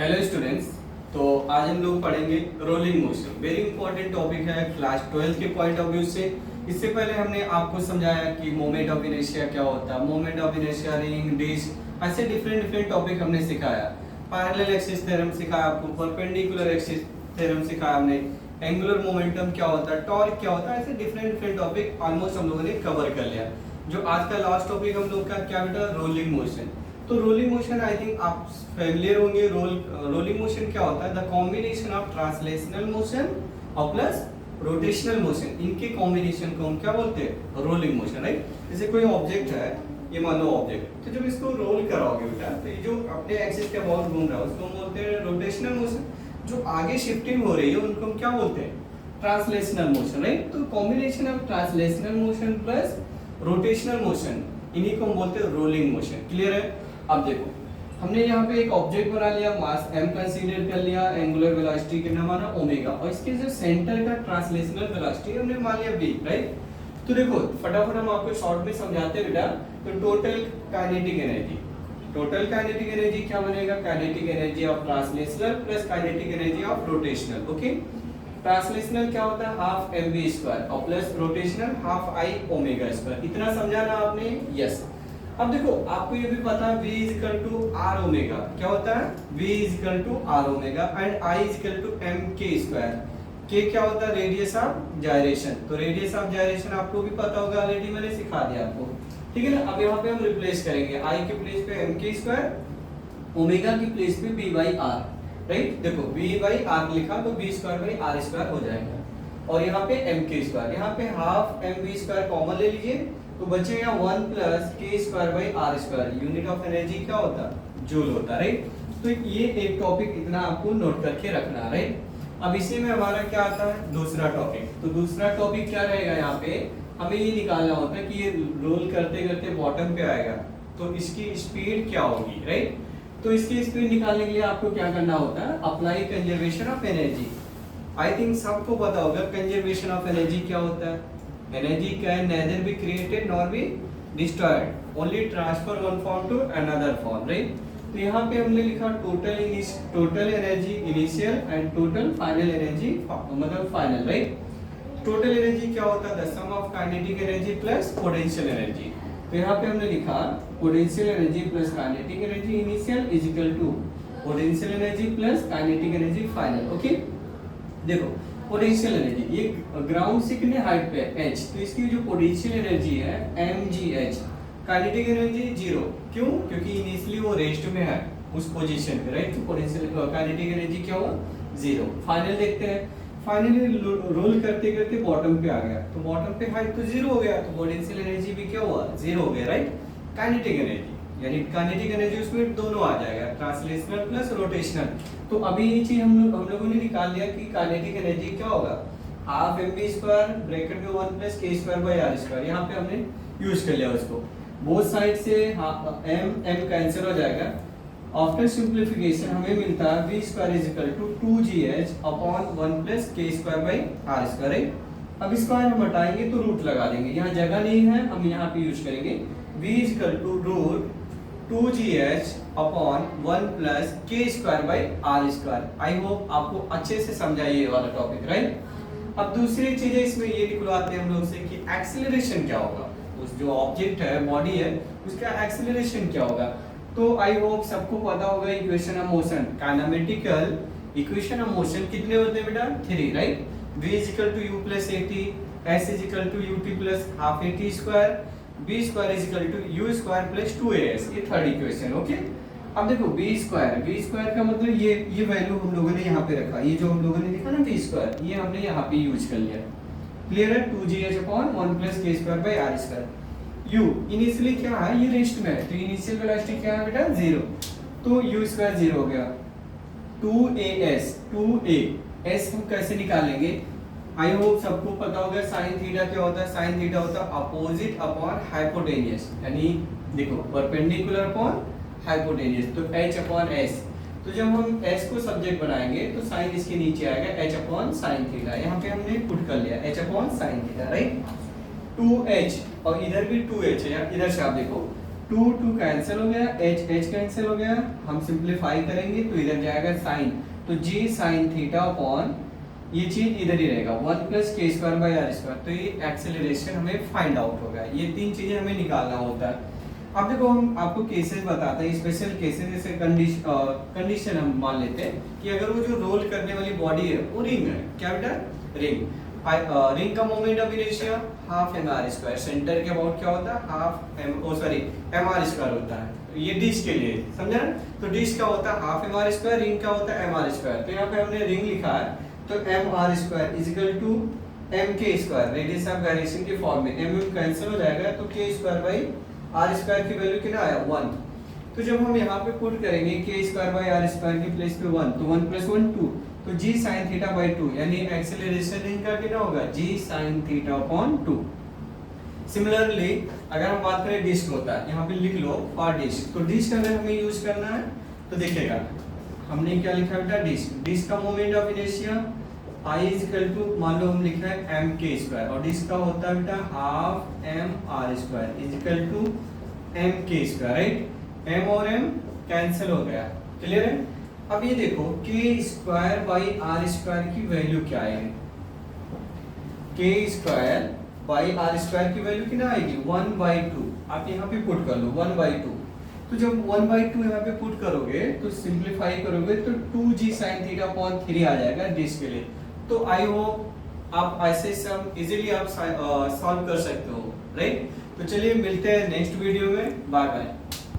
Hello students. तो आज हम लोग पढ़ेंगे rolling motion. Very important topic है क्लास 12 के पॉइंट ऑफ व्यू से। इससे पहले हमने आपको समझाया कि मोमेंट ऑफ इनर्शिया क्या होता है, moment of inertia, ring, disc, ऐसे डिफरेंट टॉपिक हमने सिखाया। पैरेलल एक्सिस थ्योरम सिखाया आपको, परपेंडिकुलर एक्सिस थ्योरम सिखाया हमने, एंगुलर मोमेंटम क्या होता है, टॉर्क क्या होता है, ऐसे डिफरेंट टॉपिक ऑलमोस्ट हम लोगों ने कवर कर लिया। जो आज का लास्ट टॉपिक हम लोग का क्या बेटा, रोलिंग मोशन। तो रोलिंग मोशन आई थिंक आप फेमिलियर होंगे। रोलिंग मोशन क्या होता है, the combination of translational motion और प्लस रोटेशनल मोशन, इनके कॉम्बिनेशन को हम क्या बोलते हैं, रोलिंग मोशन, राइट। जैसे कोई ऑब्जेक्ट है, ये मान लो ऑब्जेक्ट, तो जब इसको रोल कराओगे बेटा तो ये जो अपने एक्सिस के अबाउट घूम रहा है उसको हम बोलते हैं रोटेशनल मोशन। जो आगे शिफ्टिंग हो रही है उनको हम क्या बोलते हैं, ट्रांसलेशनल मोशन, राइट। तो combination of translational motion plus rotational motion, इन्हीं को हम बोलते हैं रोलिंग मोशन। क्लियर है। अब देखो, हमने यहाँ पे एक ऑब्जेक्ट बना लिया, मास m कंसीडर कर लिया, एंगुलर वेलोसिटी कितना माना ओमेगा, और इसके जो सेंटर का ट्रांसलेशनल वेलोसिटी हमने मान लिया v, राइट। तो देखो फटाफट हम आपको शॉर्ट में समझाते हैं बेटा। तो total kinetic energy, total kinetic energy क्या बनेगा, kinetic energy of translational plus kinetic energy of rotational. Okay, translational क्या होता है, हाफ mv स्क्वायर और plus rotational half i omega square. इतना समझा ना आपने, यस। अब देखो आपको ये भी पता है v is equal to r omega, क्या होता है, v is equal to r omega and i is equal to m k square. k क्या होता है, रेडियस ऑफ जायरेशन। तो रेडियस ऑफ जायरेशन आपको भी पता होगा, ऑलरेडी मैंने सिखा दिया आपको, ठीक है ना। अब यहाँ पे हम रिप्लेस करेंगे, i के प्लेस पे m k स्क्वायर, ओमेगा की प्लेस पे b बाई r, राइट। देखो b बाई r लिखा तो b square by r square हो जाएगा, और यहाँ पे m k स्क्वायर, यहाँ पे half m v square common ले लीजिए तो बचेगा 1 plus k square by r square. Unit of energy क्या होता है, जूल होता है, राइट। तो ये एक टॉपिक इतना आपको नोट करके रखना है, राइट। अब इसी में हमारा क्या आता है, दूसरा टॉपिक। तो दूसरा टॉपिक क्या रहेगा, यहाँ पे हमें ये निकालना होता है कि ये रोल करते करते बॉटम पे आएगा तो इसकी स्पीड क्या होगी, राइट। तो इसकी स्पीड निकालने के लिए आपको क्या करना होता है, apply conservation of energy. I think सबको पता होगा कंजर्वेशन ऑफ एनर्जी क्या होता है। Energy can neither be created nor be destroyed, only transfer one form to another form, right? तो यहाँ पे हमने लिखा total energy initial and total final energy, मतलब फाइनल, राइट। टोटल एनर्जी क्या होता है, the sum of kinetic energy plus potential energy. तो यहाँ पे हमने लिखा potential energy plus kinetic energy initial is equal to potential energy plus kinetic energy final. Okay, देखो पोटेंशियल एनर्जी, ये ग्राउंड से कितने हाइट पे है, h, तो इसकी जो पोटेंशियल एनर्जी है mgh। काइनेटिक एनर्जी 0, क्यों, क्योंकि इनिशियली वो रेस्ट में है उस पोजीशन पे, राइट। तो पोटेंशियल काइनेटिक एनर्जी क्या हुआ, 0। फाइनल देखते हैं, फाइनली रोल करते करते बॉटम पे आ गया तो बॉटम पे हाइट तो 0 हो गया, तो पोटेंशियल एनर्जी भी क्या हुआ, 0 हो गया, राइट। काइनेटिक एनर्जी यानी काइनेटिक एनर्जी उसमें दोनों आ जाएगा, ट्रांसलेशनल प्लस रोटेशनल। तो अभी ये चीज हम लोगों ने निकाल लिया कि काइनेटिक एनर्जी क्या होगा, हाफ mv स्क्वायर ब्रैकेट में 1 plus k square by r square. यहाँ पे हमने यूज कर लिया उसको, बोथ साइड से m कैंसिल हो जाएगा। आफ्टर सिंप्लीफिकेशन हमें मिलता है v square is equal to 2gh upon 1 plus k square by r square. अब स्क्वायर हम हटाएंगे तो रूट लगा देंगे, यहाँ जगह नहीं है, हम यहाँ पे यूज करेंगे v is equal to root 2gh upon 1 plus k square by r square. I hope आपको अच्छे से समझा ये वाला टॉपिक, राइट। अब दूसरी चीजें इसमें ये निकलवाते हैं हम लोग से कि एक्सेलरेशन क्या होगा, उस जो ऑब्जेक्ट है, बॉडी है, उसका एक्सेलरेशन क्या होगा। तो आई होप सबको पता होगा equation of motion, kinematical equation of motion कितने होते हैं बेटा, 3, right. v is equal to u plus at, s is equal to ut plus half at square, b square is equal to u स्क्वायर plus 2as। ये third equation, okay. अब देखो b square का मतलब ये वैल्यू हम लोगों ने यहाँ पे रखा, ये जो हम लोगों ने लिखा ना v स्क्वायर, ये हमने यहाँ पे यूज कर लिया। क्लियर है, 2gh upon 1 plus k square by r square. u initially क्या है, ये रेस्ट में है, तो इनिशियल वेलोसिटी क्या है बेटा, 0, तो u स्क्वायर 0 हो गया। 2a हम कैसे निकालेंगे, आई होप सबको पता होगा साइन थीटा क्या होता है, साइन थीटा होता है अपोजिट अपॉन हाइपोटेनियस, यानी देखो परपेंडिकुलर अपॉन हाइपोटेनियस, तो h अपॉन s। तो जब हम s को सब्जेक्ट बनाएंगे तो साइन इसके नीचे आएगा h अपॉन साइन थीटा, यहाँ पे हमने पुट कर लिया h upon sine theta, right. 2h और इधर भी 2h है, इधर से आप देखो टू टू कैंसिल हो गया, एच एच कैंसिल हो गया, हम सिंप्लीफाई करेंगे तो इधर जाएगा साइन, तो जी साइन थीटा अपॉन ये चीज इधर ही रहेगा 1 प्लस के स्क्वायर बाई आर स्क्वायर। तो ये एक्सेलरेशन हमें फाइंड आउट होगा। ये तीन चीजें हमें निकालना होता है। अब देखो हम आपको केसेस बताते हैं, स्पेशल केसेस, जैसे कंडीशन हम मान लेते हैं कि अगर वो जो रोल करने वाली बॉडी है वो रिंग है, क्या बेटा, रिंग। रिंग का moment of inertia half m r square, centre के अबाउट क्या होता है, हाफ एम आर स्क्वायर होता है। ये डिश के लिए समझा ना, तो डिश का होता है half m r square, ring का होता है एम आर स्क्वायर। तो यहाँ पे हमने रिंग लिखा है, तो m r square is equal to m k square, radius of gyration के फॉर्म में, एम कैंसिल हो जाएगा तो k square by r square की वैल्यू कितना आया 1। तो जब हम यहाँ पे पुट करेंगे के स्क्वायर बाई आर स्क्वायर की प्लेस पे 1, तो 1 प्लस 1 2, तो जी साइन थीटा बाई 2, यानी एक्सेलरेशन रिंग का कितना होगा, जी साइन थीटा अपॉन 2। सिमिलरली अगर हम बात करें डिस्क होता है, यहाँ पे लिख लो फॉर डिस्क, तो डिस्क अगर हमें यूज करना है तो देखिएगा हमने क्या लिखा बेटा, डिस्क। डिस्क का moment of inertia I is equal to, मान लो हम लिख रहे हैं एम के स्क्वायर, और डिस्क का होता है बेटा half m r square is equal to m k square, right. M और एम कैंसिल हो गया, क्लियर है। अब ये देखो k square by r square की वैल्यू क्या आएगी, k square by r square की वैल्यू कितना आएगी 1/2। आप यहाँ पे पुट कर लो 1/2। तो जब 1/2 यहाँ पे पुट करोगे तो सिंप्लीफाई करोगे तो 2g sin थीटा अपॉन 3 आ जाएगा डिस्क के लिए। तो आई होप आप ऐसे सम इजीली आप सॉल्व कर सकते हो, राइट। तो चलिए मिलते हैं नेक्स्ट वीडियो में, बाय बाय।